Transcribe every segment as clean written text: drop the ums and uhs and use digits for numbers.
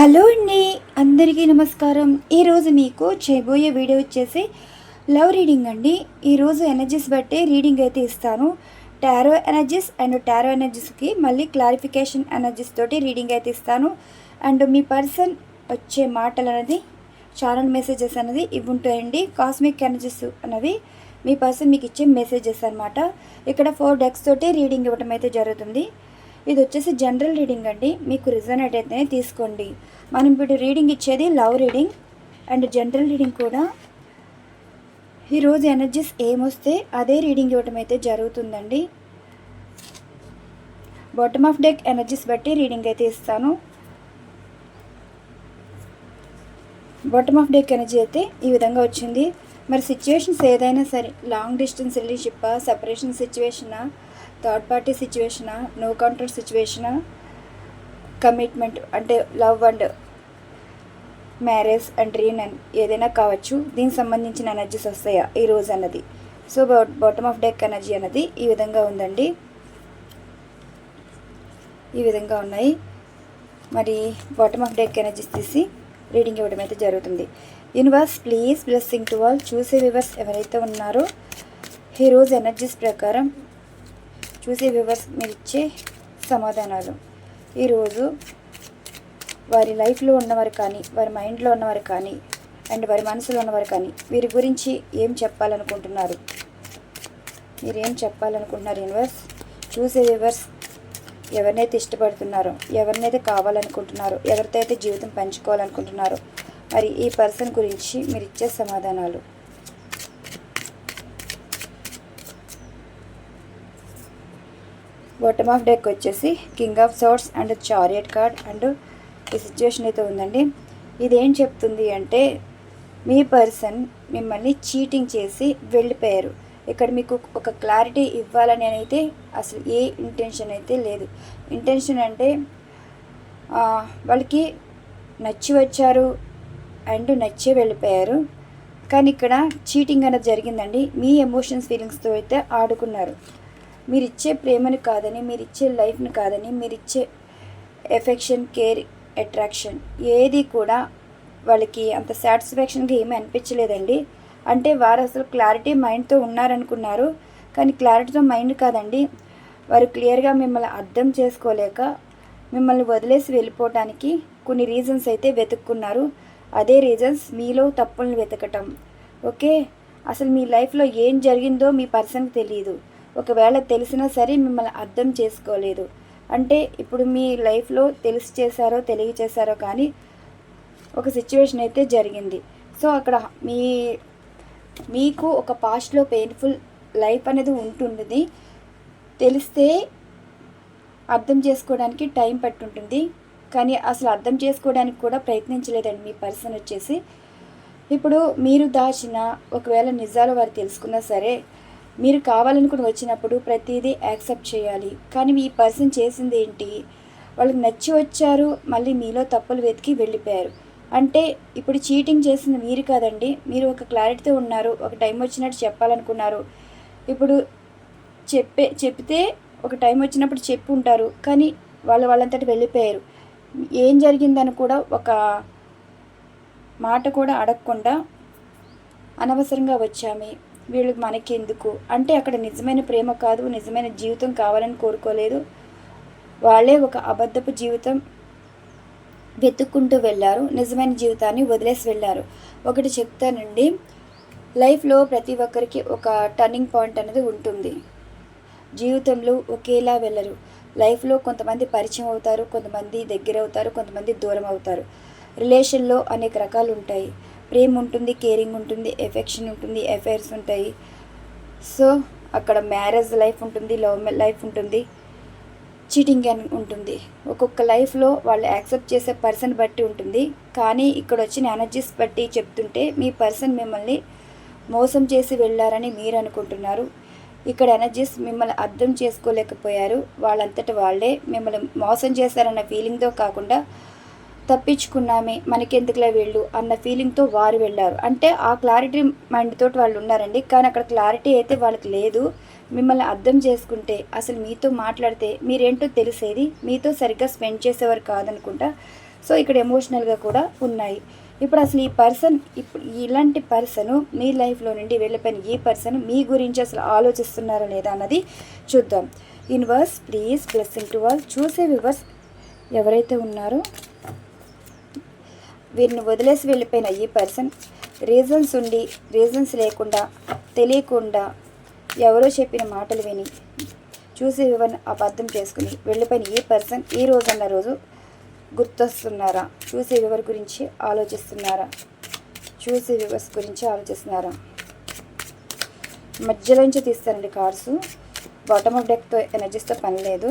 Hello అండి, అందరికీ నమస్కారం. ఈరోజు మీకు చేయబోయే వీడియో వచ్చేసి లవ్ రీడింగ్ అండి. ఈరోజు ఎనర్జీస్ బట్టి రీడింగ్ అయితే ఇస్తాను. టారో ఎనర్జీస్ అండ్ టారో ఎనర్జీస్కి మళ్ళీ క్లారిఫికేషన్ ఎనర్జీస్ తోటి రీడింగ్ అయితే ఇస్తాను. అండ్ మీ పర్సన్ వచ్చే మాటలు అనేది ఛానల్ మెసేజెస్ అనేది ఇవి ఉంటాయండి. కాస్మిక్ ఎనర్జీస్ అనేవి మీ పర్సన్ మీకు ఇచ్చే మెసేజెస్ అనమాట. ఇక్కడ 4 డెక్స్ తోటి రీడింగ్ ఇవ్వడం అయితే జరుగుతుంది. ఇది వచ్చేసి జనరల్ రీడింగ్ అండి. మీకు రిజనేట్ అయితేనే తీసుకోండి. మనం ఇప్పుడు రీడింగ్ ఇచ్చేది love reading and general reading కూడా. ఈరోజు ఎనర్జీస్ ఏమొస్తే అదే రీడింగ్ ఇవ్వడం అయితే జరుగుతుందండి. బాటమ్ ఆఫ్ డెక్ ఎనర్జీస్ బట్టి రీడింగ్ అయితే ఇస్తాను. బాటమ్ ఆఫ్ డెక్ ఎనర్జీ అయితే ఈ విధంగా వచ్చింది. మరి సిచ్యువేషన్స్ ఏదైనా సరే, లాంగ్ డిస్టెన్స్ రిలేషన్షిప్పా, సెపరేషన్ సిచ్యువేషనా, థర్డ్ పార్టీ సిచ్యువేషనా, నో కాంట్రాక్ట్ సిచ్యువేషనా, కమిట్మెంట్ అంటే love and marriage and reunion ఏదైనా కావచ్చు. దీనికి సంబంధించిన ఎనర్జీస్ వస్తాయా ఈరోజు అన్నది. So bottom of deck energy అన్నది ఈ విధంగా ఉందండి. ఈ విధంగా ఉన్నాయి. మరి బాటమ్ ఆఫ్ డెక్ ఎనర్జీస్ తీసి రీడింగ్ ఇవ్వడం అయితే జరుగుతుంది. Universe please blessing to all. చూసే వ్యూవర్స్ ఎవరైతే ఉన్నారో ఈరోజు ఎనర్జీస్ ప్రకారం చూసే వ్యూవర్స్ మీరు ఇచ్చే సమాధానాలు. ఈరోజు వారి లైఫ్లో ఉన్నవారు కానీ, వారి మైండ్లో ఉన్నవారు కానీ, అండ్ వారి మనసులో ఉన్నవారు కానీ వీరి గురించి ఏం చెప్పాలనుకుంటున్నారు, మీరు ఏం చెప్పాలనుకుంటున్నారు యూనివర్స్. చూసే వ్యూవర్స్ ఎవరినైతే ఇష్టపడుతున్నారో, ఎవరినైతే కావాలనుకుంటున్నారో, ఎవరితో అయితే జీవితం పంచుకోవాలనుకుంటున్నారో మరి ఈ పర్సన్ గురించి మీరు ఇచ్చే సమాధానాలు. బాటమ్ ఆఫ్ డెక్ వచ్చేసి king of swords and chariot card and ఈ సిచ్యువేషన్ అయితే ఉందండి. ఇదేం చెప్తుంది అంటే మీ పర్సన్ మిమ్మల్ని చీటింగ్ చేసి వెళ్ళిపోయారు. ఇక్కడ మీకు ఒక క్లారిటీ ఇవ్వాలని అయితే అసలు ఏ ఇంటెన్షన్ అయితే లేదు. ఇంటెన్షన్ అంటే వాళ్ళకి నచ్చి వచ్చారు అండ్ నచ్చే వెళ్ళిపోయారు. కానీ ఇక్కడ చీటింగ్ అనేది జరిగిందండి. మీ ఎమోషన్స్ ఫీలింగ్స్తో అయితే ఆడుకున్నారు. మీరు ఇచ్చే ప్రేమను కాదని, మీరు ఇచ్చే లైఫ్ని కాదని, మీరు ఇచ్చే ఎఫెక్షన్, కేర్, అట్రాక్షన్ ఏది కూడా వాళ్ళకి అంత సాటిస్ఫాక్షన్గా ఏమీ అనిపించలేదండి. అంటే వారు అసలు క్లారిటీ మైండ్తో ఉన్నారనుకున్నారు, కానీ క్లారిటీతో మైండ్ కాదండి. వారు క్లియర్గా మిమ్మల్ని అర్థం చేసుకోలేక మిమ్మల్ని వదిలేసి వెళ్ళిపోవటానికి కొన్ని రీజన్స్ అయితే వెతుక్కున్నారు. అదే రీజన్స్ మీలో తప్పులను వెతకటం. ఓకే, అసలు మీ లైఫ్లో ఏం జరిగిందో మీ పర్సన్కి తెలియదు. ఒకవేళ తెలిసినా సరే మిమ్మల్ని అర్థం చేసుకోలేదు. అంటే ఇప్పుడు మీ లైఫ్లో తెలిసి చేశారో తెలియచేశారో కానీ ఒక సిచ్యువేషన్ అయితే జరిగింది. సో అక్కడ మీకు ఒక పాస్ట్లో పెయిన్ఫుల్ లైఫ్ అనేది ఉంటుంది. తెలిస్తే అర్థం చేసుకోవడానికి టైం పట్టుంటుంది, కానీ అసలు అర్థం చేసుకోవడానికి కూడా ప్రయత్నించలేదండి మీ పర్సన్ వచ్చేసి. ఇప్పుడు మీరు దాచిన ఒకవేళ నిజాలు వారు తెలుసుకున్నా సరే మీరు కావాలనుకుని వచ్చినప్పుడు ప్రతిదీ యాక్సెప్ట్ చేయాలి. కానీ మీ పర్సన్ చేసింది ఏంటి, వాళ్ళకి నచ్చి వచ్చారు, మళ్ళీ మీలో తప్పులు వెతికి వెళ్ళిపోయారు. అంటే ఇప్పుడు చీటింగ్ చేసింది మీరు కాదండి. మీరు ఒక క్లారిటీతో ఉన్నారు, ఒక టైం వచ్చినట్టు చెప్పాలనుకున్నారు. ఇప్పుడు చెప్తే ఒక టైం వచ్చినప్పుడు చెప్పి ఉంటారు, కానీ వాళ్ళంతటి వెళ్ళిపోయారు. ఏం జరిగిందని కూడా ఒక మాట కూడా అడగకుండా అనవసరంగా వచ్చామే, వీళ్ళకి మనకెందుకు అంటే అక్కడ నిజమైన ప్రేమ కాదు, నిజమైన జీవితం కావాలని కోరుకోలేదు. వాళ్ళే ఒక అబద్ధపు జీవితం వెతుక్కుంటూ వెళ్ళారు, నిజమైన జీవితాన్ని వదిలేసి వెళ్ళారు. ఒకటి చెప్తానండి, లైఫ్లో ప్రతి ఒక్కరికి ఒక టర్నింగ్ పాయింట్ అనేది ఉంటుంది. జీవితంలో ఒకేలా వెళ్ళరు. లైఫ్లో కొంతమంది పరిచయం అవుతారు, కొంతమంది దగ్గర అవుతారు, కొంతమంది దూరం అవుతారు. రిలేషన్లో అనేక రకాలు ఉంటాయి. ప్రేమ ఉంటుంది, కేరింగ్ ఉంటుంది, ఎఫెక్షన్ ఉంటుంది, అఫైర్స్ ఉంటాయి. సో అక్కడ మ్యారేజ్ లైఫ్ ఉంటుంది, లవ్ లైఫ్ ఉంటుంది, చీటింగ్ అని ఉంటుంది. ఒక్కొక్క లైఫ్లో వాళ్ళు యాక్సెప్ట్ చేసే పర్సన్ బట్టి ఉంటుంది. కానీ ఇక్కడ వచ్చిన ఎనర్జీస్ బట్టి చెప్తుంటే మీ పర్సన్ మిమ్మల్ని మోసం చేసి వెళ్ళారని మీరు అనుకుంటున్నారు. ఇక్కడ ఎనర్జీస్ మిమ్మల్ని అర్థం చేసుకోలేకపోయారు. వాళ్ళంతటి వాళ్ళే మిమ్మల్ని మోసం చేశారన్న ఫీలింగ్తో కాకుండా తప్పించుకున్నామే మనకెందుకులే వెళ్ళు అన్న ఫీలింగ్తో వారు వెళ్ళారు. అంటే ఆ క్లారిటీ మైండ్ తోటి వాళ్ళు ఉన్నారండి, కానీ అక్కడ క్లారిటీ అయితే వాళ్ళకి లేదు. మిమ్మల్ని అర్థం చేసుకుంటే అసలు మీతో మాట్లాడితే మీరేంటో తెలిసేది, మీతో సరిగ్గా స్పెండ్ చేసేవారు కాదనుకుంటా. సో ఇక్కడ ఎమోషనల్గా కూడా ఉన్నాయి. ఇప్పుడు అసలు ఈ పర్సన్, ఇప్పుడు ఇలాంటి పర్సను మీ లైఫ్లో నుండి వెళ్ళిపోయిన ఈ పర్సన్ మీ గురించి అసలు ఆలోచిస్తున్నారా లేదా అన్నది చూద్దాం. Universe please blessing to all. చూసే వ్యూవర్స్ ఎవరైతే ఉన్నారో వీరిని వదిలేసి వెళ్ళిపోయిన ఈ పర్సన్ రీజన్స్ ఉండి రీజన్స్ లేకుండా తెలియకుండా ఎవరో చెప్పిన మాటలు విని చూసే వివరణ అబద్ధం చేసుకుని వెళ్ళిపోయిన ఈ పర్సన్ ఈ రోజన్న రోజు గుర్తొస్తున్నారా? చూసే వివర్ గురించి ఆలోచిస్తున్నారా? చూసే వివర్స్ గురించి ఆలోచిస్తున్నారా? మధ్యలోంచి తీస్తారండి కార్డ్స్. బాటమ్ ఆఫ్ డెక్తో ఎనర్జీస్తో పని లేదు.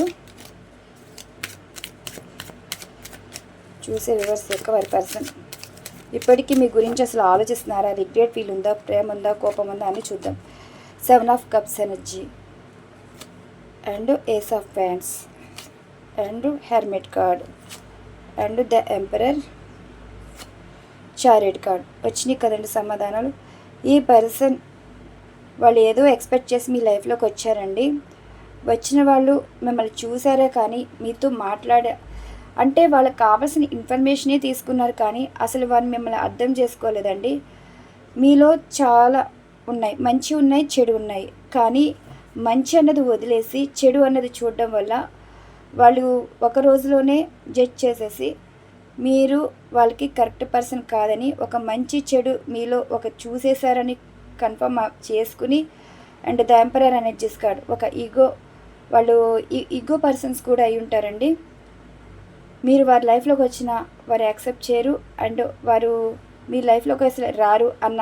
చూసే వివర్స్ యొక్క వారి పర్సన్ ఇప్పటికీ మీ గురించి అసలు ఆలోచిస్తున్నారా? రిగ్రెట్ ఫీల్ ఉందా? ప్రేమ ఉందా? కోపం ఉందా అని చూద్దాం. 7 of cups energy and ace of wands and hermit card and the emperor chariot card వచ్చినాయి కదండి సమాధానాలు. ఈ పర్సన్ వాళ్ళు ఏదో ఎక్స్పెక్ట్ చేసి మీ లైఫ్లోకి వచ్చారండి. వచ్చిన వాళ్ళు మిమ్మల్ని చూసారే కానీ మీతో అంటే వాళ్ళకి కావాల్సిన ఇన్ఫర్మేషనే తీసుకున్నారు కానీ అసలు వాళ్ళు మిమ్మల్ని అర్థం చేసుకోలేదండి. మీలో చాలా ఉన్నాయి, మంచి ఉన్నాయి, చెడు ఉన్నాయి. కానీ మంచి అన్నది వదిలేసి చెడు అన్నది చూడడం వల్ల వాళ్ళు ఒక రోజులోనే జడ్జ్ చేసేసి మీరు వాళ్ళకి కరెక్ట్ పర్సన్ కాదని, ఒక మంచి చెడు మీలో ఒక చూసేశారని కన్ఫర్మ్ చేసుకుని and the emperor energies card ఒక వాళ్ళు ఈగో పర్సన్స్ కూడా అయి ఉంటారండి. మీరు వారి లైఫ్లోకి వచ్చిన వారు యాక్సెప్ట్ చేయరు అండ్ వారు మీ లైఫ్లోకి అసలు రారు అన్న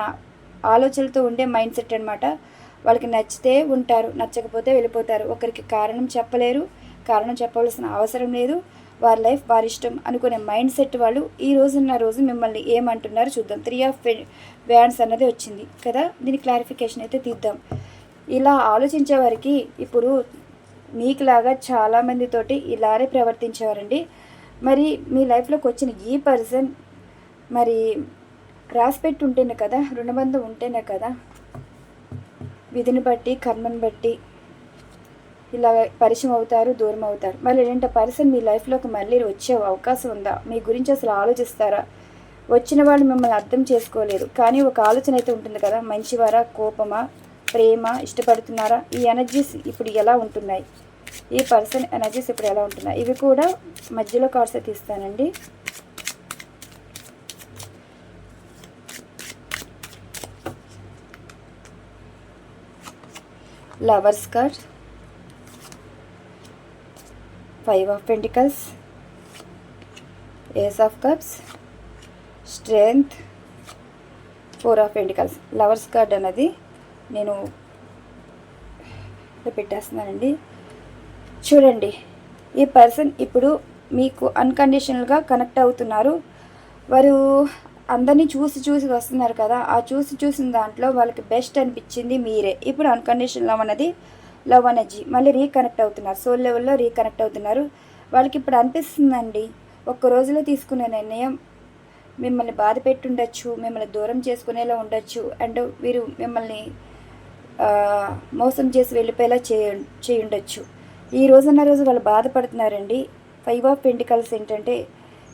ఆలోచనలతో ఉండే మైండ్ సెట్ అనమాట. వాళ్ళకి నచ్చితే ఉంటారు, నచ్చకపోతే వెళ్ళిపోతారు. ఒకరికి కారణం చెప్పలేరు, కారణం చెప్పవలసిన అవసరం లేదు. వారి లైఫ్ వారి ఇష్టం అనుకునే మైండ్ సెట్ వాళ్ళు. ఈ రోజున్న రోజు మిమ్మల్ని ఏమంటున్నారు చూద్దాం. 3 ఆఫ్ వ్యాండ్స్ అన్నది వచ్చింది కదా, దీని క్లారిఫికేషన్ అయితే తీద్దాం. ఇలా ఆలోచించే వారికి ఇప్పుడు మీకులాగా చాలామందితోటి ఇలానే ప్రవర్తించేవారండి. మరి మీ లైఫ్లోకి వచ్చిన ఈ పర్సన్ మరి రాసిపెట్టి ఉంటేనే కదా, రుణబంధం ఉంటేనే కదా, విధిని బట్టి కర్మను బట్టి ఇలా పరిచయం అవుతారు, దూరం అవుతారు. మళ్ళీ ఇలాంటి పర్సన్ మీ లైఫ్లోకి మళ్ళీ వచ్చే అవకాశం ఉందా? మీ గురించి అసలు ఆలోచిస్తారా? వచ్చిన వాళ్ళు మిమ్మల్ని అర్థం చేసుకోలేదు కానీ ఒక ఆలోచన అయితే ఉంటుంది కదా, మంచివారా, కోపమా, ప్రేమ, ఇష్టపడుతున్నారా? ఈ ఎనర్జీస్ ఇప్పుడు ఎలా ఉంటున్నాయి? ఈ పర్సన్ ఎనర్జీస్ ఇప్పుడు ఎలా ఉంటున్నాయి? ఇవి కూడా మధ్యలో కార్డ్స్ తీస్తానండి. Lovers card, 5 of pentacles, ace of cups, strength, 4 of pentacles. Lovers card అన్నది నేను పెట్టేస్తున్నానండి. చూడండి, ఈ పర్సన్ ఇప్పుడు మీకు అన్కండిషనల్గా కనెక్ట్ అవుతున్నారు. వారు అందరినీ చూసి వస్తున్నారు కదా, ఆ చూసిన దాంట్లో వాళ్ళకి బెస్ట్ అనిపించింది మీరే. ఇప్పుడు అన్కండిషనల్ లవ్ అనేది లవ్ ఎనర్జీ మళ్ళీ రీకనెక్ట్ అవుతున్నారు, సోల్ లెవెల్లో రీకనెక్ట్ అవుతున్నారు. వాళ్ళకి ఇప్పుడు అనిపిస్తుందండి, ఒక్క రోజులో తీసుకునే నిర్ణయం మిమ్మల్ని బాధ పెట్టి ఉండొచ్చు, మిమ్మల్ని దూరం చేసుకునేలా ఉండొచ్చు అండ్ వీరు మిమ్మల్ని మోసం చేసి వెళ్ళిపోయేలా చేయుండొచ్చు. ఈ రోజున్న రోజు వాళ్ళు బాధపడుతున్నారండి. 5 ఆఫ్ పెంటికల్స్ ఏంటంటే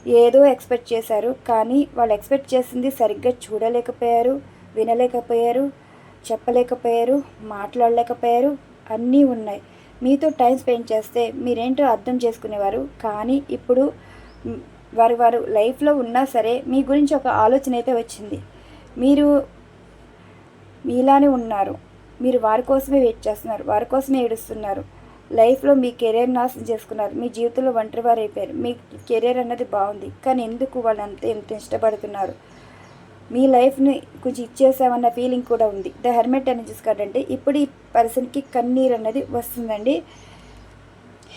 ఏదో ఎక్స్పెక్ట్ చేశారు కానీ వాళ్ళు ఎక్స్పెక్ట్ చేసింది సరిగ్గా చూడలేకపోయారు, వినలేకపోయారు, చెప్పలేకపోయారు, మాట్లాడలేకపోయారు. అన్నీ ఉన్నాయి. మీతో టైం స్పెండ్ చేస్తే మీరేంటో అర్థం చేసుకునేవారు. కానీ ఇప్పుడు వారు లైఫ్లో ఉన్నా సరే మీ గురించి ఒక ఆలోచన అయితే వచ్చింది. మీరు మీలానే ఉన్నారు, మీరు వారి కోసమే వెయిట్ చేస్తున్నారు, వారి కోసమే ఏడుస్తున్నారు. లైఫ్లో మీ కెరీర్ నాశనం చేసుకున్నారు, మీ జీవితంలో ఒంటరి వారు అయిపోయారు. మీ కెరీర్ అన్నది బాగుంది కానీ ఎందుకు వాళ్ళు ఎంత ఇష్టపడుతున్నారు? మీ లైఫ్ని కొంచెం ఇచ్చేసామన్న ఫీలింగ్ కూడా ఉంది. ద హెర్మిట్ ఎనర్జీస్ కార్డ్ అంటే ఇప్పుడు ఈ పర్సన్కి కన్నీరు అన్నది వస్తుందండి.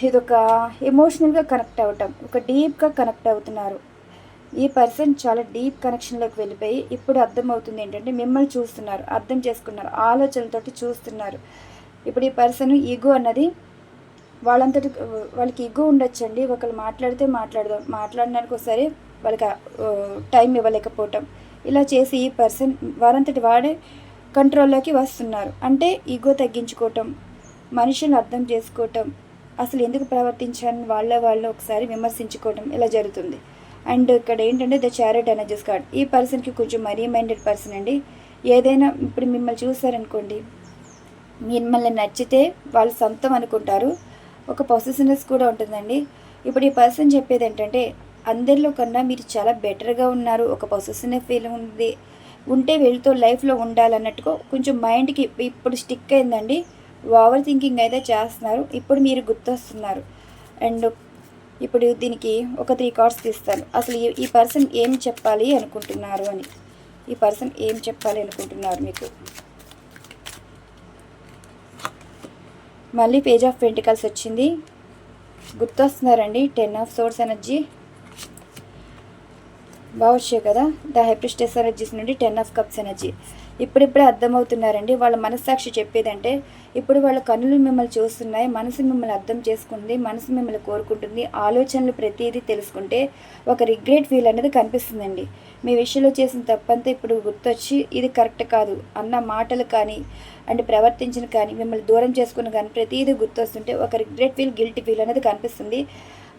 ఇదొక ఎమోషనల్గా కనెక్ట్ అవ్వటం, ఒక డీప్గా కనెక్ట్ అవుతున్నారు. ఈ పర్సన్ చాలా డీప్ కనెక్షన్లోకి వెళ్ళిపోయి ఇప్పుడు అర్థమవుతుంది ఏంటంటే మిమ్మల్ని చూస్తున్నారు, అర్థం చేసుకున్నారు, ఆలోచనలతోటి చూస్తున్నారు. ఇప్పుడు ఈ పర్సన్ ఈగో అన్నది వాళ్ళకి ఈగో ఉండొచ్చండి. ఒకళ్ళు మాట్లాడితే మాట్లాడడానికి ఒకసారి వాళ్ళకి టైం ఇవ్వలేకపోవటం, ఇలా చేసి ఈ పర్సన్ వారంతటి వాడే కంట్రోల్లోకి వస్తున్నారు. అంటే ఈగో తగ్గించుకోవటం, మనుషులను అర్థం చేసుకోవటం, అసలు ఎందుకు ప్రవర్తించాలని వాళ్ళు ఒకసారి విమర్శించుకోవటం ఇలా జరుగుతుంది. అండ్ ఇక్కడ ఏంటంటే ద చారిట్ ఎనర్జీస్ కార్డ్. ఈ పర్సన్కి కొంచెం మనీ మైండెడ్ పర్సన్ అండి. ఏదైనా ఇప్పుడు మిమ్మల్ని చూసారనుకోండి, మిమ్మల్ని నచ్చితే వాళ్ళు సొంతం అనుకుంటారు. ఒక పొసెసివ్నెస్ కూడా ఉంటుందండి. ఇప్పుడు ఈ పర్సన్ చెప్పేది ఏంటంటే, అందరిలో కన్నా మీరు చాలా బెటర్గా ఉన్నారు, ఒక పొసెసివ్నెస్ ఫీలింగ్ ఉంది, ఉంటే వీళ్ళతో లైఫ్లో ఉండాలన్నట్టుగా కొంచెం మైండ్కి ఇప్పుడు స్టిక్ అయిందండి. ఓవర్ థింకింగ్ అయితే చేస్తున్నారు. ఇప్పుడు మీరు గుర్తొస్తున్నారు. అండ్ ఇప్పుడు దీనికి ఒక 3 కార్డ్స్ తీస్తాను. అసలు ఈ పర్సన్ ఏం చెప్పాలి అనుకుంటున్నారు అని. ఈ పర్సన్ ఏం చెప్పాలి అనుకుంటున్నారు మీకు. మళ్ళీ పేజ్ ఆఫ్ పెంటికల్స్ వచ్చింది. గుర్తొస్తున్నారండి. 10 ఆఫ్ సోర్స్ ఎనర్జీ బాగా వచ్చాయి కదా. ద హైప్రిస్టెస్ ఎనర్జీస్ నుండి 10 ఆఫ్ కప్స్ ఎనర్జీ. ఇప్పుడిప్పుడే అర్థమవుతున్నారండి. వాళ్ళ మనస్సాక్షి చెప్పేదంటే, ఇప్పుడు వాళ్ళ కన్నులు మిమ్మల్ని చూస్తున్నాయి, మనసు మిమ్మల్ని అర్థం చేసుకుంది, మనసు మిమ్మల్ని కోరుకుంటుంది. ఆలోచనలు ప్రతిదీ తెలుసుకుంటే ఒక రిగ్రెట్ ఫీల్ అనేది కనిపిస్తుందండి. మీ విషయంలో చేసిన తప్పంతా ఇప్పుడు గుర్తొచ్చి ఇది కరెక్ట్ కాదు అన్న మాటలు కానీ అంటే ప్రవర్తించిన కానీ మిమ్మల్ని దూరం చేసుకుని కానీ ప్రతిదీ గుర్తొస్తుంటే ఒక రిగ్రెట్ ఫీల్, గిల్టీ ఫీల్ అనేది కనిపిస్తుంది.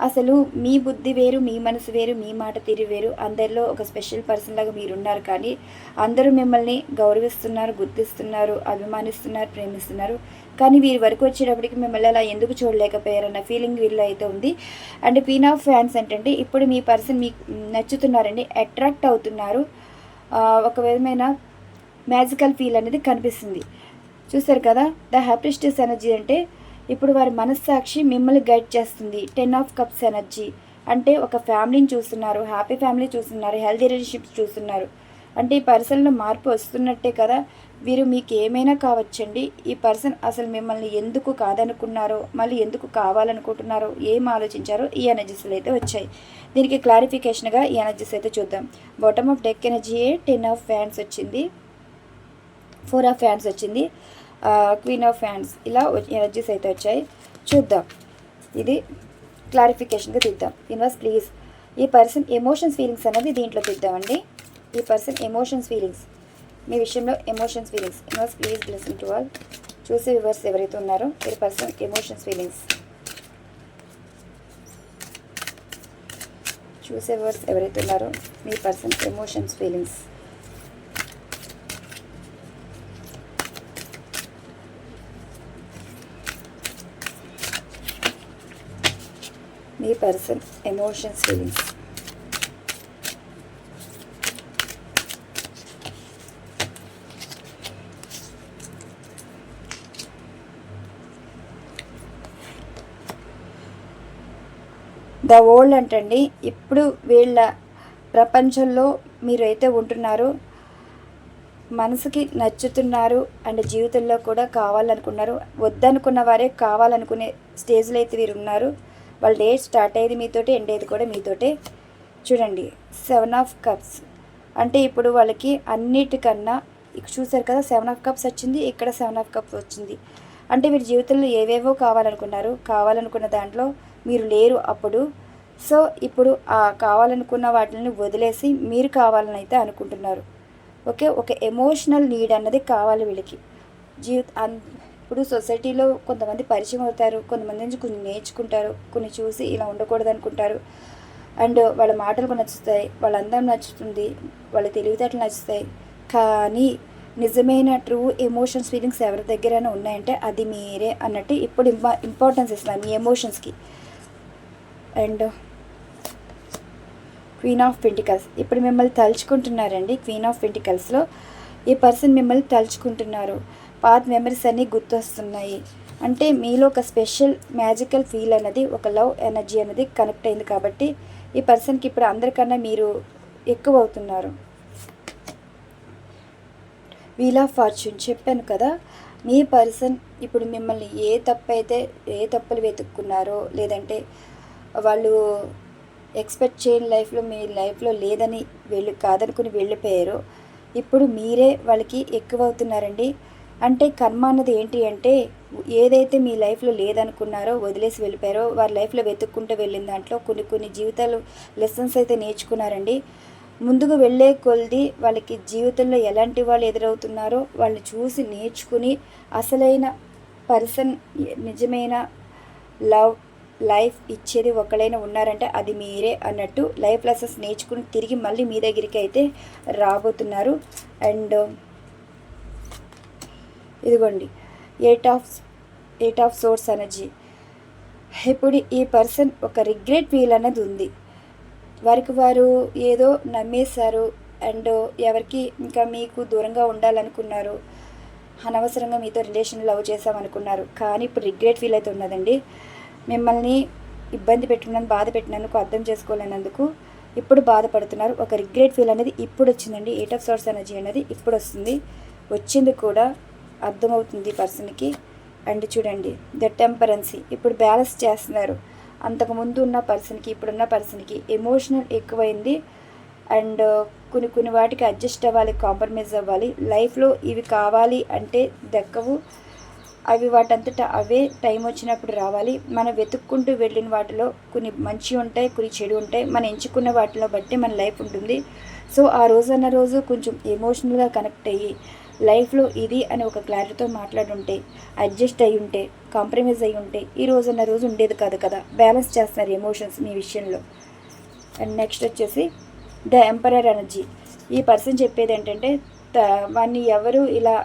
అసలు మీ బుద్ధి వేరు, మీ మనసు వేరు, మీ మాట తీరు వేరు. అందరిలో ఒక స్పెషల్ పర్సన్ లాగా మీరున్నారు. కానీ అందరూ మిమ్మల్ని గౌరవిస్తున్నారు, గుర్తిస్తున్నారు, అభిమానిస్తున్నారు, ప్రేమిస్తున్నారు. కానీ వీరి వరకు వచ్చేటప్పటికి మిమ్మల్ని అలా ఎందుకు చూడలేకపోయారన్న ఫీలింగ్ వీళ్ళు అయితే ఉంది. అండ్ క్వీన్ ఆఫ్ ఫ్యాన్స్ ఏంటంటే, ఇప్పుడు మీ పర్సన్ మీకు నచ్చుతున్నారండి, అట్రాక్ట్ అవుతున్నారు. ఒక విధమైన మ్యాజికల్ ఫీల్ అనేది కనిపిస్తుంది. చూసారు కదా. ద హ్యాపీస్టెస్ ఎనర్జీ అంటే ఇప్పుడు వారి మనస్సాక్షి మిమ్మల్ని గైడ్ చేస్తుంది. 10 ఆఫ్ కప్స్ ఎనర్జీ అంటే ఒక ఫ్యామిలీని చూస్తున్నారు, హ్యాపీ ఫ్యామిలీ చూస్తున్నారు, హెల్తీ రిలేషన్షిప్స్ చూస్తున్నారు. అంటే ఈ పర్సన్లో మార్పు వస్తున్నట్టే కదా. వీరు మీకు ఏమైనా కావచ్చండి. ఈ పర్సన్ అసలు మిమ్మల్ని ఎందుకు కాదనుకున్నారో, మళ్ళీ ఎందుకు కావాలనుకుంటున్నారో, ఏం ఆలోచించారో ఈ ఎనర్జీస్లో అయితే వచ్చాయి. దీనికి క్లారిఫికేషన్గా ఈ ఎనర్జీస్ అయితే చూద్దాం. Bottom of deck energy 10 of ఫ్యాన్స్ వచ్చింది, 4 ఆఫ్ ఫ్యాన్స్ వచ్చింది, క్వీన్ ఆఫ్ ఫ్యాన్స్, ఇలా ఎనర్జీస్ అయితే వచ్చాయి. చూద్దాం, ఇది క్లారిఫికేషన్గా తీద్దాం. యూనివర్స్ ప్లీజ్ ఈ పర్సన్ ఎమోషన్స్ ఫీలింగ్స్ అనేది దీంట్లో తీద్దామండి. ఈ పర్సన్ ఎమోషన్స్ ఫీలింగ్స్, మీ విషయంలో emotions feelings. Universe please blessing to all. చూసే వ్యూవర్స్ ఎవరైతే ఉన్నారో ఈ పర్సన్ ఎమోషన్స్ ఫీలింగ్స్, చూసే వ్యూవర్స్ ఎవరైతే ఉన్నారో మీ పర్సన్ ఎమోషన్స్ ఫీలింగ్స్. మీ person emotions feelings. The world అంటండి, ఇప్పుడు వీళ్ళ ప్రపంచంలో మీరైతే ఉంటున్నారు, మనసుకి నచ్చుతున్నారు అండ్ జీవితంలో కూడా కావాలనుకున్నారు. వద్దనుకున్న వారే కావాలనుకునే స్టేజ్లో అయితే వీరు ఉన్నారు. వాళ్ళ డే స్టార్ట్ అయ్యేది మీతోటి, ఎండ్ అయ్యేది కూడా మీతోటే. చూడండి 7 ఆఫ్ కప్స్ అంటే ఇప్పుడు వాళ్ళకి అన్నిటికన్నా చూసారు కదా, 7 ఆఫ్ కప్స్ వచ్చింది, ఇక్కడ 7 ఆఫ్ కప్స్ వచ్చింది. అంటే వీరి జీవితంలో ఏవేవో కావాలనుకున్నారు, కావాలనుకున్న దాంట్లో మీరు లేరు అప్పుడు. సో ఇప్పుడు ఆ కావాలనుకున్న వాటిని వదిలేసి మీరు కావాలని అయితే అనుకుంటున్నారు. ఓకే, ఒక ఎమోషనల్ నీడ్ అన్నది కావాలి వీళ్ళకి. ఇప్పుడు సొసైటీలో కొంతమంది పరిచయం అవుతారు, కొంతమంది నుంచి కొన్ని నేర్చుకుంటారు, కొన్ని చూసి ఇలా ఉండకూడదు అనుకుంటారు. అండ్ వాళ్ళ మాటలు నచ్చుతాయి, వాళ్ళ అందం నచ్చుతుంది, వాళ్ళ తెలివితేటలు నచ్చుతాయి. కానీ నిజమైన ట్రూ ఎమోషన్స్ ఫీలింగ్స్ ఎవరి దగ్గరైనా ఉన్నాయంటే అది మీరే అన్నట్టు ఇప్పుడు ఇంపార్టెన్స్ ఇస్తున్నారు మీ ఎమోషన్స్కి. అండ్ క్వీన్ ఆఫ్ పెంటికల్స్ ఇప్పుడు మిమ్మల్ని తలుచుకుంటున్నారండి. క్వీన్ ఆఫ్ పెంటికల్స్లో ఈ పర్సన్ మిమ్మల్ని తలుచుకుంటున్నారు. పాత మెమరీస్ అన్నీ గుర్తొస్తున్నాయి. అంటే మీలో ఒక స్పెషల్ మ్యాజికల్ ఫీల్ అనేది, ఒక లవ్ ఎనర్జీ అనేది కనెక్ట్ అయింది. కాబట్టి ఈ పర్సన్కి ఇప్పుడు అందరికన్నా మీరు ఎక్కువ అవుతున్నారు. వీల్ ఆఫ్ ఫార్చ్యూన్ చెప్పాను కదా, మీ పర్సన్ ఇప్పుడు మిమ్మల్ని ఏ తప్పులు వెతుక్కున్నారో, లేదంటే వాళ్ళు ఎక్స్పెక్ట్ చేయని లైఫ్లో మీ లైఫ్లో లేదని కాదనుకుని వెళ్ళిపోయారో, ఇప్పుడు మీరే వాళ్ళకి ఎక్కువ అవుతున్నారండి. అంటే కర్మ అన్నది ఏంటి అంటే, ఏదైతే మీ లైఫ్లో లేదనుకున్నారో, వదిలేసి వెళ్ళిపోయారో, వారి లైఫ్లో వెతుక్కుంటూ వెళ్ళిన దాంట్లో కొన్ని జీవితాలు లెసన్స్ అయితే నేర్చుకున్నారండి. ముందుకు వెళ్ళే కొలది వాళ్ళకి జీవితంలో ఎలాంటి వాళ్ళు ఎదురవుతున్నారో వాళ్ళని చూసి నేర్చుకుని అసలైన పర్సన్, నిజమైన లవ్ లైఫ్ ఇచ్చేది ఒకళ్ళైనా ఉన్నారంటే అది మీరే అన్నట్టు లైఫ్ లెసన్స్ నేర్చుకుని తిరిగి మళ్ళీ మీ దగ్గరికి అయితే రాబోతున్నారు. అండ్ ఇదిగోండి ఎయిట్ ఆఫ్ సోర్స్ ఎనర్జీ. ఇప్పుడు ఈ పర్సన్ ఒక రిగ్రెట్ ఫీల్ అనేది ఉంది. వారికి వారు ఏదో నమ్మేశారు అండ్ ఎవరికి ఇంకా మీకు దూరంగా ఉండాలనుకున్నారు, అనవసరంగా మీతో రిలేషన్ లవ్ చేసామనుకున్నారు. కానీ ఇప్పుడు రిగ్రెట్ ఫీల్ అయితే ఉన్నదండి. మిమ్మల్ని ఇబ్బంది పెట్టినందుకు, బాధ పెట్టినందుకు, అర్థం చేసుకోలేనందుకు ఇప్పుడు బాధపడుతున్నారు. ఒక రిగ్రెట్ ఫీల్ అనేది ఇప్పుడు వచ్చిందండి. ఎయిట్ ఆఫ్ సోర్స్ ఎనర్జీ అనేది ఇప్పుడు వస్తుంది, వచ్చింది కూడా అర్థమవుతుంది పర్సన్కి. అండ్ చూడండి ద టెంపరెన్సీ, ఇప్పుడు బ్యాలెన్స్ చేస్తున్నారు. అంతకుముందు ఉన్న పర్సన్కి ఇప్పుడున్న పర్సన్కి ఎమోషనల్ ఎక్కువైంది. అండ్ కొన్ని వాటికి అడ్జస్ట్ అవ్వాలి, కాంప్రమైజ్ అవ్వాలి. లైఫ్లో ఇవి కావాలి అంటే దక్కవు, అవి వాటంతటా అవే టైం వచ్చినప్పుడు రావాలి. మనం వెతుక్కుంటూ వెళ్ళిన వాటిలో కొన్ని మంచి ఉంటాయి, కొన్ని చెడు ఉంటాయి. మనం ఎంచుకున్న వాటిలో బట్టి మన లైఫ్ ఉంటుంది. సో ఆ రోజన్న రోజు కొంచెం ఎమోషనల్గా కనెక్ట్ అయ్యి లైఫ్లో ఇది అని ఒక క్లారిటీతో మాట్లాడుంటే, అడ్జస్ట్ అయ్యి ఉంటే, కాంప్రమైజ్ అయ్యి ఉంటే ఈ రోజన్న రోజు ఉండేది కాదు కదా. బ్యాలెన్స్ చేస్తున్నారు ఎమోషన్స్ మీ విషయంలో. అండ్ నెక్స్ట్ వచ్చేసి ద ఎంపరర్ ఎనర్జీ. ఈ పర్సన్ చెప్పేది ఏంటంటే వాడిని ఎవరు ఇలా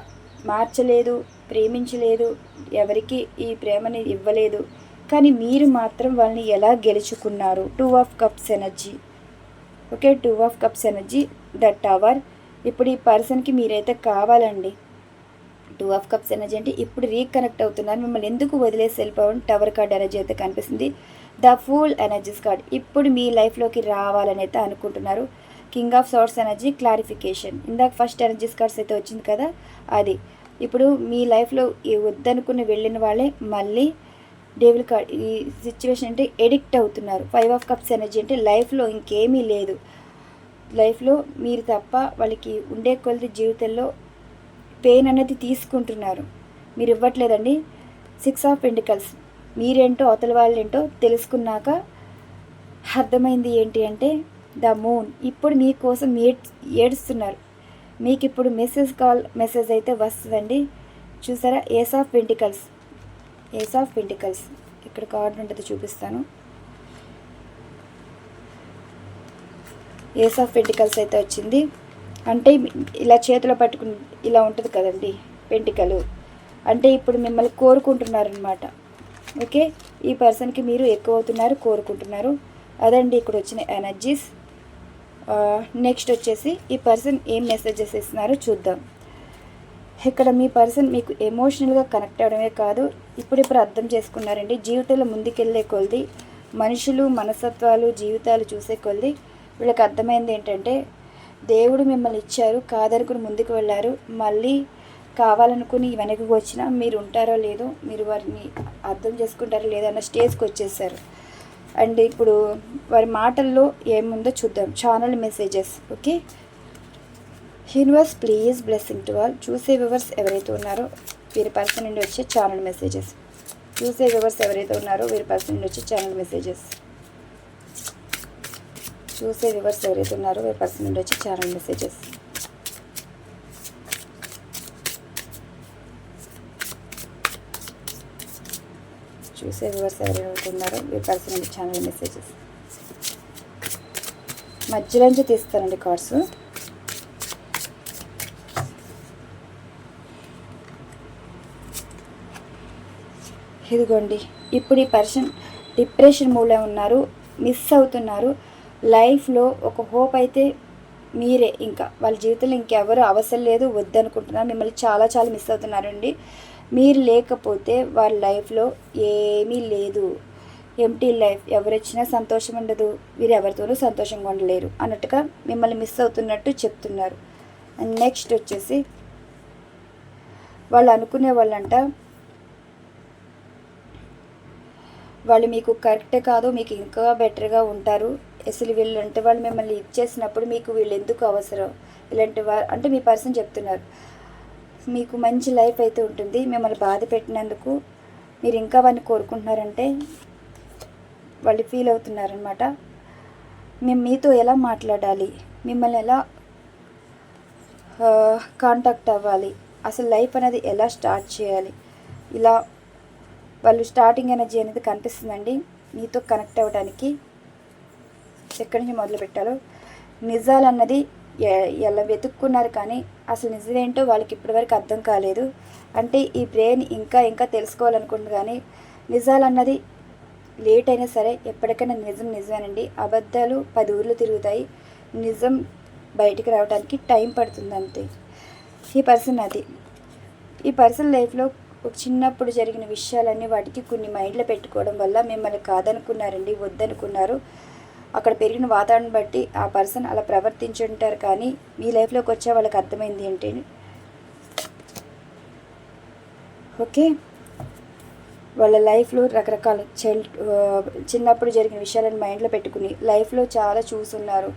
మార్చలేదు, ప్రేమించలేదు, ఎవరికి ఈ ప్రేమని ఇవ్వలేదు, కానీ మీరు మాత్రం వాళ్ళని ఎలా గెలుచుకున్నారు. 2 of cups energy. Okay, 2 of cups energy, the tower. ఇప్పుడు ఈ పర్సన్కి మీరైతే కావాలండి. 2 ఆఫ్ కప్స్ ఎనర్జీ అంటే ఇప్పుడు రీకనెక్ట్ అవుతున్నారు. మిమ్మల్ని ఎందుకు వదిలేసి వెళ్ళిపోవడం. టవర్ కార్డ్ ఎనర్జీ అయితే కనిపిస్తుంది. ద ఫుల్ ఎనర్జీస్ కార్డ్, ఇప్పుడు మీ లైఫ్లోకి రావాలని అయితే అనుకుంటున్నారు. King of swords energy, clarification. ఇందాక ఫస్ట్ ఎనర్జీస్ కార్డ్స్ అయితే వచ్చింది కదా, అది ఇప్పుడు మీ లైఫ్లో వద్దనుకుని వెళ్ళిన వాళ్ళే మళ్ళీ డెవిల్ కార్డ్. ఈ సిచ్యువేషన్ అంటే ఎడిక్ట్ అవుతున్నారు. 5 ఆఫ్ కప్స్ ఎనర్జీ అంటే లైఫ్లో ఇంకేమీ లేదు, లైఫ్లో మీరు తప్ప వాళ్ళకి ఉండే కొలది జీవితంలో పెయిన్ అనేది తీసుకుంటున్నారు, మీరు ఇవ్వట్లేదండి. 6 ఆఫ్ పెంటికల్స్, మీరేంటో అవతల వాళ్ళేంటో తెలుసుకున్నాక అర్థమైంది ఏంటి అంటే ద మూన్. ఇప్పుడు మీకోసం ఏడుస్తున్నారు. మీకు ఇప్పుడు మెసేజ్ అయితే వస్తుందండి. చూసారా, ace of pentacles. Ace of pentacles ఇక్కడ కార్డు ఉంటుంది, చూపిస్తాను. ఏస్ ఆఫ్ పెంటికల్స్ అయితే వచ్చింది. అంటే ఇలా చేతిలో పట్టుకుని ఇలా ఉంటుంది కదండి పెంటికలు, అంటే ఇప్పుడు మిమ్మల్ని కోరుకుంటున్నారనమాట. ఓకే, ఈ పర్సన్కి మీరు ఎక్కువ అవుతున్నారు, కోరుకుంటున్నారు. అదండి ఇక్కడ వచ్చిన ఎనర్జీస్. నెక్స్ట్ వచ్చేసి ఈ పర్సన్ ఏం మెసేజెస్ ఇస్తున్నారో చూద్దాం. ఇక్కడ మీ పర్సన్ మీకు ఎమోషనల్గా కనెక్ట్ అవ్వడమే కాదు, ఇప్పుడు అర్థం చేసుకున్నారండి. జీవితంలో ముందుకెళ్ళే కొలది, మనుషులు మనస్తత్వాలు జీవితాలు చూసే కొలది వీళ్ళకి అర్థమైంది ఏంటంటే దేవుడు మిమ్మల్ని ఇచ్చారు, కాదనుకుని ముందుకు వెళ్ళారు, మళ్ళీ కావాలనుకుని వెనక్కి వచ్చినా మీరు ఉంటారో లేదో, మీరు వారిని అర్థం చేసుకుంటారో లేదో అన్న స్టేజ్కి వచ్చేసారు. అండ్ ఇప్పుడు వారి మాటల్లో ఏముందో చూద్దాం. Channel messages. Okay, universe please blessing to all. చూసే వ్యూవర్స్ ఎవరైతే ఉన్నారో వీరి పర్సన్ నుండి వచ్చే ఛానల్ మెసేజెస్. చూసే వ్యూవర్స్ ఎవరైతే ఉన్నారో వీరి పర్సన్ నుండి వచ్చే ఛానల్ మెసేజెస్. చూసే వ్యూవర్స్ ఎవరైతే ఉన్నారో వీరి పర్సన్ నుండి వచ్చే ఛానల్ మెసేజెస్. చూసే వ్యూవర్స్ ఎవరైతే ఉన్నారో వీరి పర్సన్ నుండి ఛానల్ మెసేజెస్. మధ్యలోంచి తీస్తానండి కార్డ్స్. ఇదిగోండి, ఇప్పుడు ఈ పర్సన్ డిప్రెషన్ మూడ్లో ఉన్నారు, మిస్ అవుతున్నారు. లైఫ్లో ఒక హోప్ అయితే మీరే, ఇంకా వాళ్ళ జీవితంలో ఇంకెవరు అవసరం లేదు, వద్దనుకుంటున్నారు. మిమ్మల్ని చాలా చాలా మిస్ అవుతున్నారండి. మీరు లేకపోతే వాళ్ళ లైఫ్లో ఏమీ లేదు, ఎంటీ లైఫ్. ఎవరు వచ్చినా సంతోషం ఉండదు, వీరు ఎవరితోనూ సంతోషంగా ఉండలేరు అన్నట్టుగా మిమ్మల్ని మిస్ అవుతున్నట్టు చెప్తున్నారు. అండ్ నెక్స్ట్ వచ్చేసి వాళ్ళు అనుకునే వాళ్ళంట వాళ్ళు మీకు కరెక్టే కాదు, మీకు ఇంకా బెటర్గా ఉంటారు. అసలు వీళ్ళంటే వాళ్ళు మిమ్మల్ని ఇచ్చేసినప్పుడు మీకు వీళ్ళు ఎందుకు అవసరం, ఇలాంటి వారు అంటే మీ పర్సన్ చెప్తున్నారు. మీకు మంచి లైఫ్ అయితే ఉంటుంది, మిమ్మల్ని బాధ పెట్టినందుకు మీరు ఇంకా వాడిని కోరుకుంటున్నారంటే వాళ్ళు ఫీల్ అవుతున్నారనమాట. మేము మీతో ఎలా మాట్లాడాలి, మిమ్మల్ని ఎలా కాంటాక్ట్ అవ్వాలి, అసలు లైఫ్ అనేది ఎలా స్టార్ట్ చేయాలి, ఇలా వాళ్ళు స్టార్టింగ్ ఎనర్జీ అనేది కనిపిస్తుందండి. మీతో కనెక్ట్ అవ్వడానికి ఎక్కడి నుంచి మొదలు పెట్టాలో నిజాలన్నది ఎలా వెతుక్కున్నారు, కానీ అసలు నిజమేంటో వాళ్ళకి ఇప్పటివరకు అర్థం కాలేదు. అంటే ఈ బ్రెయిన్ ఇంకా ఇంకా తెలుసుకోవాలనుకుంటుంది, కానీ నిజాలన్నది లేట్ అయినా సరే ఎప్పటికైనా నిజమేనండి. అబద్ధాలు 10 ఊర్లు తిరుగుతాయి, నిజం బయటికి రావడానికి టైం పడుతుంది అంతే. ఈ పర్సన్ లైఫ్లో ఒక చిన్నప్పుడు జరిగిన విషయాలన్నీ వాటికి కొన్ని మైండ్లో పెట్టుకోవడం వల్ల మిమ్మల్ని కాదనుకున్నారండి, వద్దనుకున్నారు. అక్కడ పెరిగిన వాతావరణం బట్టి ఆ పర్సన్ అలా ప్రవర్తించుంటారు. కానీ మీ లైఫ్లోకి వచ్చే వాళ్ళకి అర్థమైంది ఏంటి, ఓకే, వాళ్ళ లైఫ్లో రకరకాల చిన్నప్పుడు జరిగిన విషయాలను మైండ్లో పెట్టుకుని లైఫ్లో చాలా చూసున్నారు,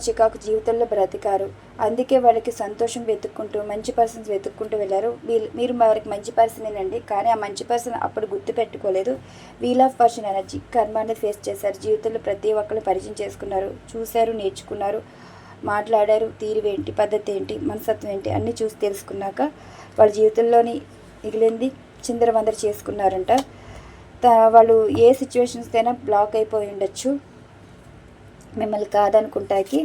చికాకు జీవితంలో బ్రతికారు. అందుకే వాళ్ళకి సంతోషం వెతుక్కుంటూ మంచి పర్సన్స్ వెతుక్కుంటూ వెళ్ళారు. మీరు వారికి మంచి పర్సనేనండి, కానీ ఆ మంచి పర్సన్ అప్పుడు గుర్తు పెట్టుకోలేదు. వీల్ ఆఫ్ పర్సన్ ఎనర్జీ కర్మాన్ని ఫేస్ చేశారు. జీవితంలో ప్రతి ఒక్కరిని పరిచయం చేసుకున్నారు, చూశారు, నేర్చుకున్నారు, మాట్లాడారు. తీరువేంటి, పద్ధతి ఏంటి, మనస్తత్వం ఏంటి అన్నీ చూసి తెలుసుకున్నాక వాళ్ళ జీవితంలోని మిగిలింది చిందరవందర చేసుకున్నారంట. వాళ్ళు ఏ సిచ్యువేషన్స్ అయినా బ్లాక్ అయిపోయి ఉండొచ్చు, మిమ్మల్ని కాదనుకుంటాకి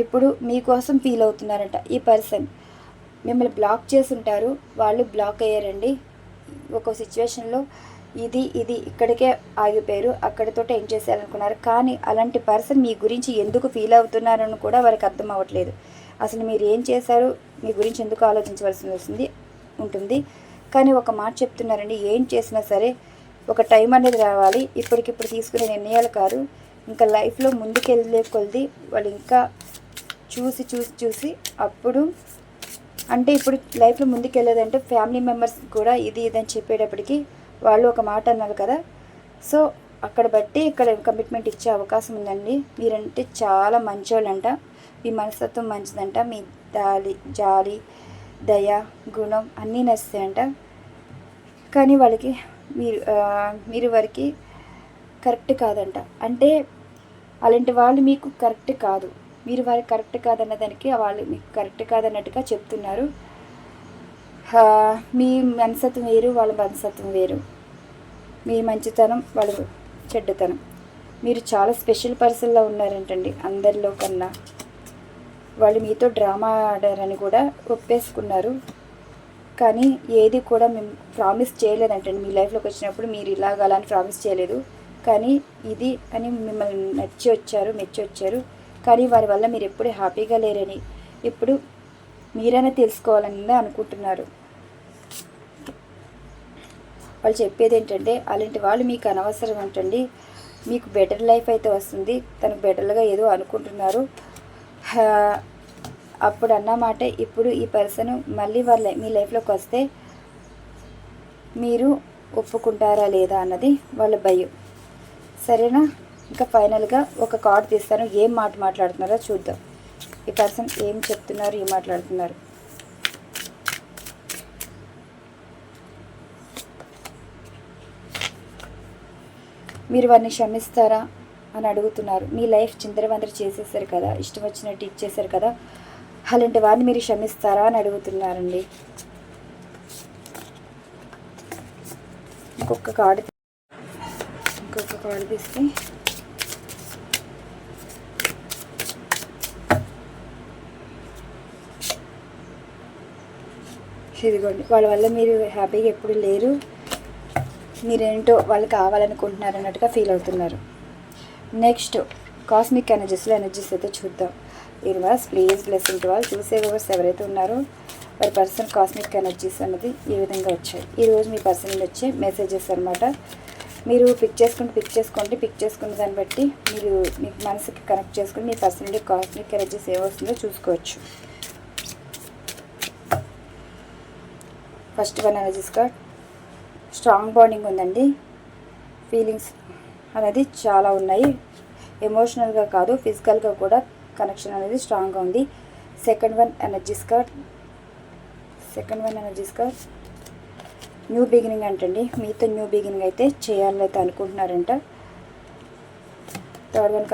ఇప్పుడు మీకోసం ఫీల్ అవుతున్నారంట. ఈ పర్సన్ మిమ్మల్ని బ్లాక్ చేసి ఉంటారు, వాళ్ళు బ్లాక్ అయ్యారండి. ఒక సిచ్యువేషన్లో ఇది ఇక్కడికే ఆగిపోయారు, అక్కడితో ఏం చేసేయాలనుకున్నారు. కానీ అలాంటి పర్సన్ మీ గురించి ఎందుకు ఫీల్ అవుతున్నారని కూడా వారికి అర్థం అవ్వట్లేదు. అసలు మీరు ఏం చేశారు, మీ గురించి ఎందుకు ఆలోచించవలసి ఉంటుంది. కానీ ఒక మాట చెప్తున్నారండి, ఏం చేసినా సరే ఒక టైం అనేది రావాలి, ఇప్పటికిప్పుడు తీసుకునే నిర్ణయాలు కాదు. ఇంకా లైఫ్లో ముందుకెళ్ళే కొద్ది వాళ్ళు ఇంకా చూసి అప్పుడు, అంటే ఇప్పుడు లైఫ్లో ముందుకెళ్ళేదంటే ఫ్యామిలీ మెంబర్స్ కూడా ఇది అని చెప్పేటప్పటికి వాళ్ళు ఒక మాట అన్నారు కదా. సో అక్కడ బట్టి ఇక్కడ కమిట్మెంట్ ఇచ్చే అవకాశం ఉందండి. మీరంటే చాలా మంచోళ్ళంట, మీ మనస్తత్వం మంచిదంట, మీ జాలి దయ గుణం అన్నీ నచ్చుతాయంట. కానీ వాళ్ళకి మీరు వారికి కరెక్ట్ కాదంట. అంటే అలాంటి వాళ్ళు మీకు కరెక్ట్ కాదు, మీరు వారికి కరెక్ట్ కాదన్న దానికి వాళ్ళు మీకు కరెక్ట్ కాదన్నట్టుగా చెప్తున్నారు. మీ మనస్తత్వం వేరు, వాళ్ళ మనస్తత్వం వేరు, మీ మంచితనం వాళ్ళ చెడ్డతనం. మీరు చాలా స్పెషల్ పర్సన్లో ఉన్నారంటండి అందరిలో కన్నా. వాళ్ళు మీతో డ్రామా ఆడారని కూడా ఒప్పేసుకున్నారు. కానీ ఏది కూడా మేము ప్రామిస్ చేయలేదంటండి. మీ లైఫ్లోకి వచ్చినప్పుడు మీరు ఇలాగ అలా అని ప్రామిస్ చేయలేదు, కానీ ఇది అని మిమ్మల్ని మెచ్చి వచ్చారు. కానీ వారి వల్ల మీరు ఎప్పుడు హ్యాపీగా లేరని ఇప్పుడు మీరైనా తెలుసుకోవాలని అనుకుంటున్నారు. వాళ్ళు చెప్పేది ఏంటంటే అలాంటి వాళ్ళు మీకు అనవసరం అంటండి. మీకు బెటర్ లైఫ్ అయితే వస్తుంది, తనకు బెటర్గా ఏదో అనుకుంటున్నారు. అప్పుడు అన్నమాట ఇప్పుడు ఈ పర్సన్ మళ్ళీ మీ లైఫ్లోకి వస్తే మీరు ఒప్పుకుంటారా లేదా అన్నది వాళ్ళ భయం. సరేనా? ఇంకా ఫైనల్గా ఒక కార్డు తీస్తాను, ఏం మాట్లాడుతున్నారో చూద్దాం. ఈ పర్సన్ ఏం చెప్తున్నారు, ఏం మాట్లాడుతున్నారు. మీరు వారిని క్షమిస్తారా అని అడుగుతున్నారు. మీ లైఫ్ చిందరవందర చేసేసారు కదా, ఇష్టం వచ్చినట్టు ఇచ్చేసారు కదా, అలాంటి వారిని మీరు క్షమిస్తారా అని అడుగుతున్నారండి. ఇంకొక కార్డు తీస్తే ఇదిగోండి, వాళ్ళ వల్ల మీరు హ్యాపీగా ఎప్పుడు లేరు, మీరేంటో వాళ్ళు కావాలనుకుంటున్నారు అన్నట్టుగా ఫీల్ అవుతున్నారు. నెక్స్ట్ కాస్మిక్ ఎనర్జీస్ అయితే చూద్దాం. Universe please blessing to all. చూసే వ్యూవర్స్ ఎవరైతే ఉన్నారో వారి పర్సన్ కాస్మిక్ ఎనర్జీస్ అనేది ఈ విధంగా వచ్చాయి. ఈరోజు మీ పర్సన్ నుండి వచ్చే మెసేజెస్ అనమాట. మీరు పిక్ చేసుకున్న దాన్ని బట్టి మీరు మీ మనసుకి కనెక్ట్ చేసుకుని మీ పర్సన్ నుండి కాస్మిక్ ఎనర్జీస్ ఏమొస్తుందో చూసుకోవచ్చు. First one energies card, strong bonding ఉందండి. ఫీలింగ్స్ అనేది చాలా ఉన్నాయి, ఎమోషనల్గా కాదు ఫిజికల్గా కూడా కనెక్షన్ అనేది స్ట్రాంగ్గా ఉంది. Second one energies card new beginning అంటండి. మీతో న్యూ బిగినింగ్ అయితే చేయాలైతే అనుకుంటున్నారంట. థర్డ్ వన్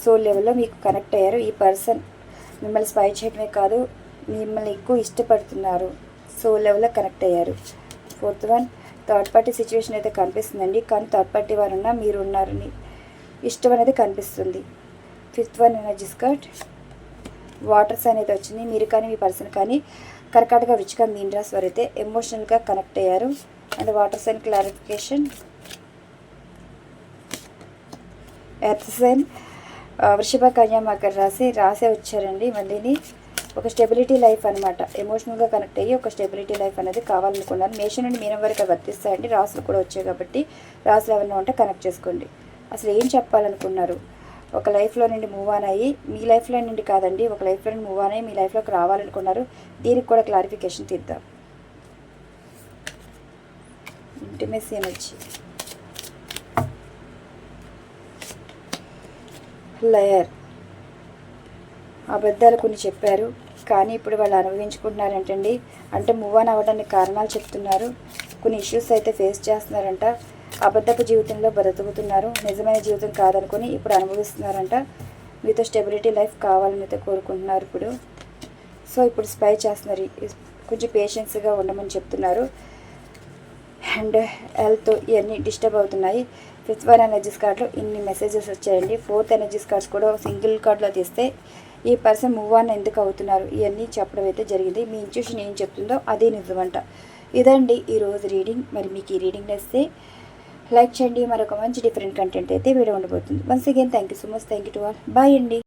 సోల్ లెవెల్లో మీకు కనెక్ట్ అయ్యారు. ఈ పర్సన్ మిమ్మల్ని స్పై చేయడమే కాదు మిమ్మల్ని ఎక్కువ ఇష్టపడుతున్నారు, సోల్ లెవెల్లో కనెక్ట్ అయ్యారు. Fourth one third party situation అయితే కనిపిస్తుందండి, కానీ థర్డ్ పార్టీ వారు ఉన్నా మీరు ఉన్నారని ఇష్టం అనేది కనిపిస్తుంది. Fifth one energies card waters అనేది వచ్చింది. మీరు కానీ మీ పర్సన్ కానీ కర్కాటక వృచ్చిక మీన రాశి వారు అయితే ఎమోషనల్గా కనెక్ట్ అయ్యారు. And water sign clarification, earth sign Vrishabha Kanya Makar రాసే వచ్చారండి. మళ్ళీని ఒక స్టెబిలిటీ లైఫ్ అనమాట, ఎమోషనల్గా కనెక్ట్ అయ్యి ఒక స్టెబిలిటీ లైఫ్ అనేది కావాలనుకున్నాను. మేషం నుండి మీనం వరకు వర్తిస్తాయండి. రాసులు కూడా వచ్చాయి కాబట్టి రాసులు ఎవరైనా ఉంటే కనెక్ట్ చేసుకోండి. అసలు ఏం చెప్పాలనుకున్నారు? ఒక లైఫ్లో నుండి మూవ్ ఆన్ అయ్యి, మీ లైఫ్లో నుండి కాదండి, ఒక లైఫ్లో నుండి మూవ్ ఆన్ అయ్యి మీ లైఫ్లోకి రావాలనుకున్నారు. దీనికి కూడా క్లారిఫికేషన్ తీద్దాం. ఇంటిమెసీ ఎనర్జీ, లయర్, అబద్ధాలు కొన్ని చెప్పారు కానీ ఇప్పుడు వాళ్ళు అనుభవించుకుంటున్నారంటండి. అంటే మూవ్ ఆన్ అవ్వడానికి కారణాలు చెప్తున్నారు. కొన్ని ఇష్యూస్ అయితే ఫేస్ చేస్తున్నారంట. అబద్ధపు జీవితంలో బ్రతుకుతున్నారు, నిజమైన జీవితం కాదనుకొని ఇప్పుడు అనుభవిస్తున్నారంట. మీతో స్టెబిలిటీ లైఫ్ కావాలని అయితే కోరుకుంటున్నారు ఇప్పుడు. సో ఇప్పుడు స్పై చేస్తున్నారు, కొంచెం పేషెన్స్గా ఉండమని చెప్తున్నారు. అండ్ హెల్త్ ఇవన్నీ డిస్టర్బ్ అవుతున్నాయి. ఫిఫ్త్ వన్ ఎనర్జీస్ కార్డ్లో ఇన్ని మెసేజెస్ వచ్చాయండి. ఫోర్త్ ఎనర్జీస్ కార్డ్స్ కూడా సింగిల్ కార్డ్లో తీస్తే ఈ పర్సన్ మూవ్ ఆన్ ఎందుకు అవుతున్నారు ఇవన్నీ చెప్పడం అయితే జరిగింది. మీ ఇంట్యూషన్ ఏం చెప్తుందో అదే నిజమంట. ఇదండి ఈరోజు రీడింగ్. మరి మీకు ఈ రీడింగ్ నచ్చితే లైక్ చేయండి. మరొక మంచి డిఫరెంట్ కంటెంట్ అయితే వీడియో ఉండబోతుంది. Once again thank you so much. Thank you to all. Bye అండి.